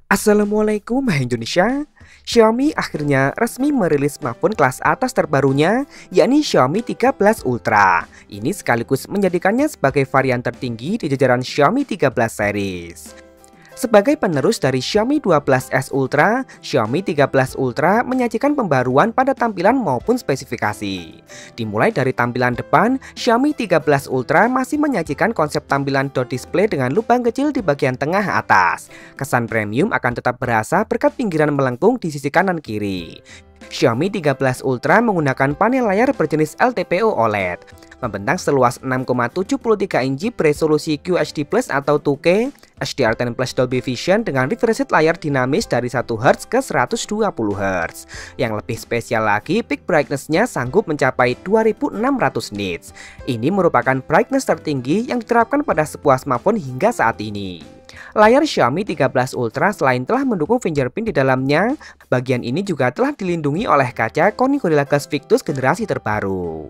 Assalamualaikum Indonesia. Xiaomi akhirnya resmi merilis smartphone kelas atas terbarunya, yakni Xiaomi 13 Ultra. Ini sekaligus menjadikannya sebagai varian tertinggi di jajaran Xiaomi 13 series. Sebagai penerus dari Xiaomi 12S Ultra, Xiaomi 13 Ultra menyajikan pembaruan pada tampilan maupun spesifikasi. Dimulai dari tampilan depan, Xiaomi 13 Ultra masih menyajikan konsep tampilan dot display dengan lubang kecil di bagian tengah atas. Kesan premium akan tetap berasa berkat pinggiran melengkung di sisi kanan kiri. Xiaomi 13 Ultra menggunakan panel layar berjenis LTPO OLED, membentang seluas 6,73 inci beresolusi QHD+ atau 2K, HDR10 Plus Dolby Vision dengan refresh rate layar dinamis dari 1 Hz ke 120 Hz. Yang lebih spesial lagi, peak brightness-nya sanggup mencapai 2600 nits. Ini merupakan brightness tertinggi yang diterapkan pada sebuah smartphone hingga saat ini. Layar Xiaomi 13 Ultra selain telah mendukung fingerprint di dalamnya, bagian ini juga telah dilindungi oleh kaca Corning Gorilla Glass Victus generasi terbaru.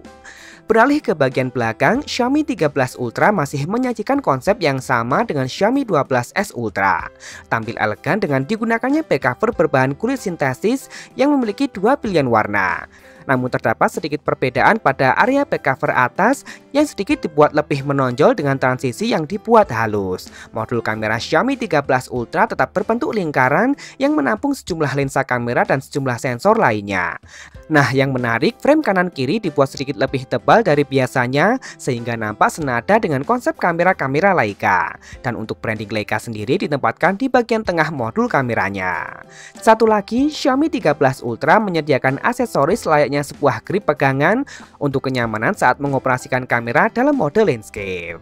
Beralih ke bagian belakang, Xiaomi 13 Ultra masih menyajikan konsep yang sama dengan Xiaomi 12S Ultra. Tampil elegan dengan digunakannya back cover berbahan kulit sintesis yang memiliki dua pilihan warna. Namun terdapat sedikit perbedaan pada area back cover atas yang sedikit dibuat lebih menonjol dengan transisi yang dibuat halus. Modul kamera Xiaomi 13 Ultra tetap berbentuk lingkaran yang menampung sejumlah lensa kamera dan sejumlah sensor lainnya. Nah, yang menarik, frame kanan kiri dibuat sedikit lebih tebal dari biasanya sehingga nampak senada dengan konsep kamera-kamera Leica. Dan untuk branding Leica sendiri ditempatkan di bagian tengah modul kameranya. Satu lagi, Xiaomi 13 Ultra menyediakan aksesoris layaknya sebuah grip pegangan untuk kenyamanan saat mengoperasikan kamera dalam mode landscape.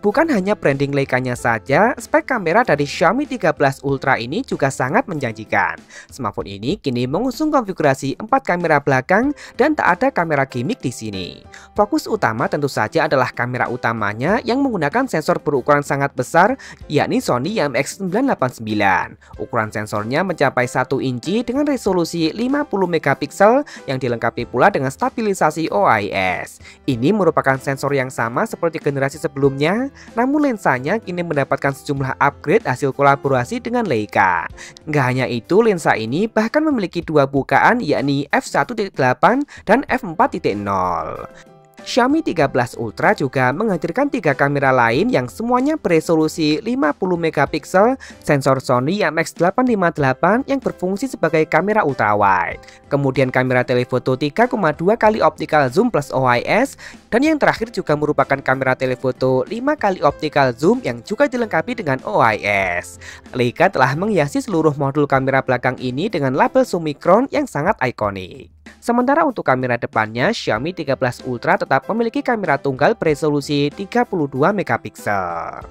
Bukan hanya branding Leica-nya saja, spek kamera dari Xiaomi 13 Ultra ini juga sangat menjanjikan. Smartphone ini kini mengusung konfigurasi 4 kamera belakang dan tak ada kamera gimmick di sini. Fokus utama tentu saja adalah kamera utamanya yang menggunakan sensor berukuran sangat besar, yakni Sony IMX989. Ukuran sensornya mencapai 1 inci dengan resolusi 50 megapiksel yang dilengkapi pula dengan stabilisasi OIS. Ini merupakan sensor yang sama seperti generasi sebelumnya, namun lensanya kini mendapatkan sejumlah upgrade hasil kolaborasi dengan Leica. Nggak hanya itu, lensa ini bahkan memiliki dua bukaan, yakni f1.8 dan f4.0. Xiaomi 13 Ultra juga menghadirkan 3 kamera lain yang semuanya beresolusi 50 megapiksel, sensor Sony IMX858 yang berfungsi sebagai kamera ultrawide, kemudian kamera telefoto 3,2 kali optical zoom plus OIS, dan yang terakhir juga merupakan kamera telefoto 5 kali optical zoom yang juga dilengkapi dengan OIS. Leica telah menghiasi seluruh modul kamera belakang ini dengan label Summicron yang sangat ikonik. Sementara untuk kamera depannya, Xiaomi 13 Ultra tetap memiliki kamera tunggal beresolusi 32 megapiksel.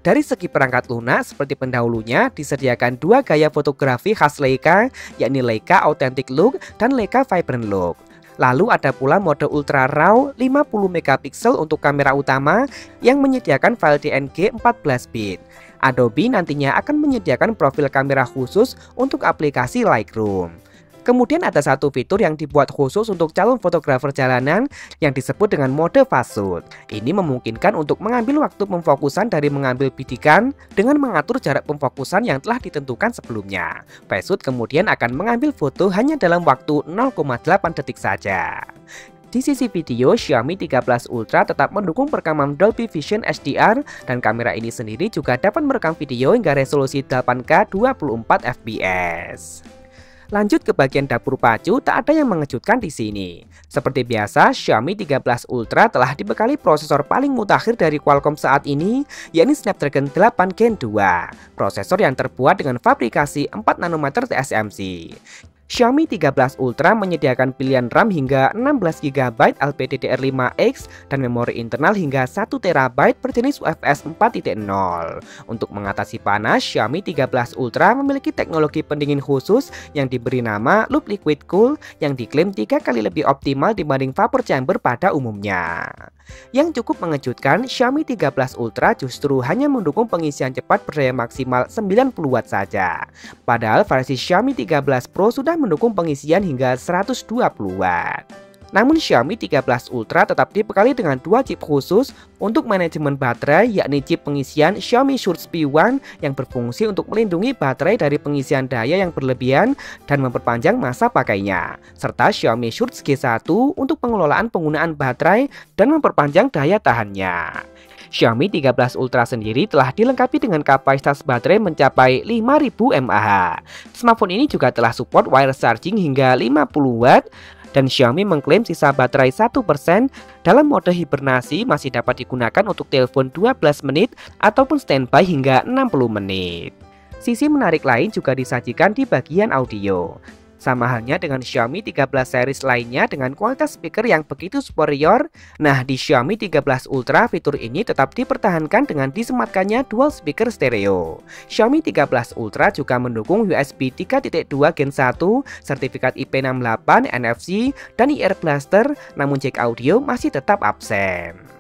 Dari segi perangkat lunak seperti pendahulunya, disediakan dua gaya fotografi khas Leica, yakni Leica Authentic Look dan Leica Vibrant Look. Lalu ada pula mode Ultra RAW 50 megapiksel untuk kamera utama yang menyediakan file DNG 14 bit. Adobe nantinya akan menyediakan profil kamera khusus untuk aplikasi Lightroom. Kemudian ada satu fitur yang dibuat khusus untuk calon fotografer jalanan yang disebut dengan mode fast shoot. Ini memungkinkan untuk mengambil waktu pemfokusan dari mengambil bidikan dengan mengatur jarak pemfokusan yang telah ditentukan sebelumnya. Fast shoot kemudian akan mengambil foto hanya dalam waktu 0,8 detik saja. Di sisi video, Xiaomi 13 Ultra tetap mendukung perekaman Dolby Vision HDR dan kamera ini sendiri juga dapat merekam video hingga resolusi 8K 24 fps. Lanjut ke bagian dapur pacu, tak ada yang mengejutkan di sini. Seperti biasa, Xiaomi 13 Ultra telah dibekali prosesor paling mutakhir dari Qualcomm saat ini, yakni Snapdragon 8 Gen 2, prosesor yang terbuat dengan fabrikasi 4 nanometer TSMC. Xiaomi 13 Ultra menyediakan pilihan RAM hingga 16 GB LPDDR5X dan memori internal hingga 1 TB berjenis UFS 4.0. Untuk mengatasi panas, Xiaomi 13 Ultra memiliki teknologi pendingin khusus yang diberi nama Loop Liquid Cool yang diklaim 3 kali lebih optimal dibanding vapor chamber pada umumnya. Yang cukup mengejutkan, Xiaomi 13 Ultra justru hanya mendukung pengisian cepat berdaya maksimal 90 Watt saja. Padahal versi Xiaomi 13 Pro sudah mendukung pengisian hingga 120 Watt. Namun Xiaomi 13 Ultra tetap dibekali dengan dua chip khusus untuk manajemen baterai, yakni chip pengisian Xiaomi Surge P1 yang berfungsi untuk melindungi baterai dari pengisian daya yang berlebihan dan memperpanjang masa pakainya, serta Xiaomi Surge G1 untuk pengelolaan penggunaan baterai dan memperpanjang daya tahannya. Xiaomi 13 Ultra sendiri telah dilengkapi dengan kapasitas baterai mencapai 5000 mAh. Smartphone ini juga telah support wireless charging hingga 50 watt dan Xiaomi mengklaim sisa baterai 1% dalam mode hibernasi masih dapat digunakan untuk telepon 12 menit ataupun standby hingga 60 menit. Sisi menarik lain juga disajikan di bagian audio. Sama halnya dengan Xiaomi 13 series lainnya dengan kualitas speaker yang begitu superior. Nah, di Xiaomi 13 Ultra fitur ini tetap dipertahankan dengan disematkannya dual speaker stereo. Xiaomi 13 Ultra juga mendukung USB 3.2 Gen 1, sertifikat IP68, NFC, dan IR Blaster, namun jack audio masih tetap absen.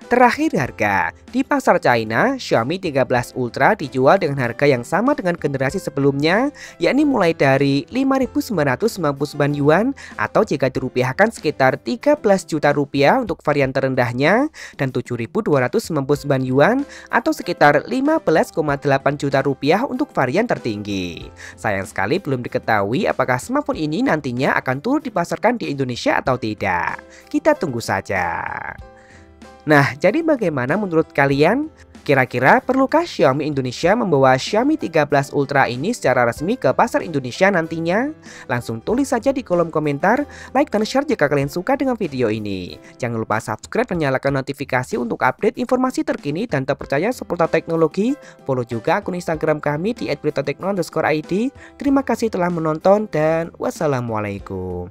Terakhir harga, di pasar China, Xiaomi 13 Ultra dijual dengan harga yang sama dengan generasi sebelumnya, yakni mulai dari 5.999 yuan atau jika dirupiahkan sekitar 13 juta rupiah untuk varian terendahnya dan 7.299 yuan atau sekitar 15,8 juta rupiah untuk varian tertinggi. Sayang sekali belum diketahui apakah smartphone ini nantinya akan turut dipasarkan di Indonesia atau tidak. Kita tunggu saja. Nah, jadi bagaimana menurut kalian? Kira-kira perlukah Xiaomi Indonesia membawa Xiaomi 13 Ultra ini secara resmi ke pasar Indonesia nantinya? Langsung tulis saja di kolom komentar, like dan share jika kalian suka dengan video ini. Jangan lupa subscribe dan nyalakan notifikasi untuk update informasi terkini dan terpercaya seputar teknologi. Follow juga akun Instagram kami di @beritatekno_id. Terima kasih telah menonton dan wassalamualaikum.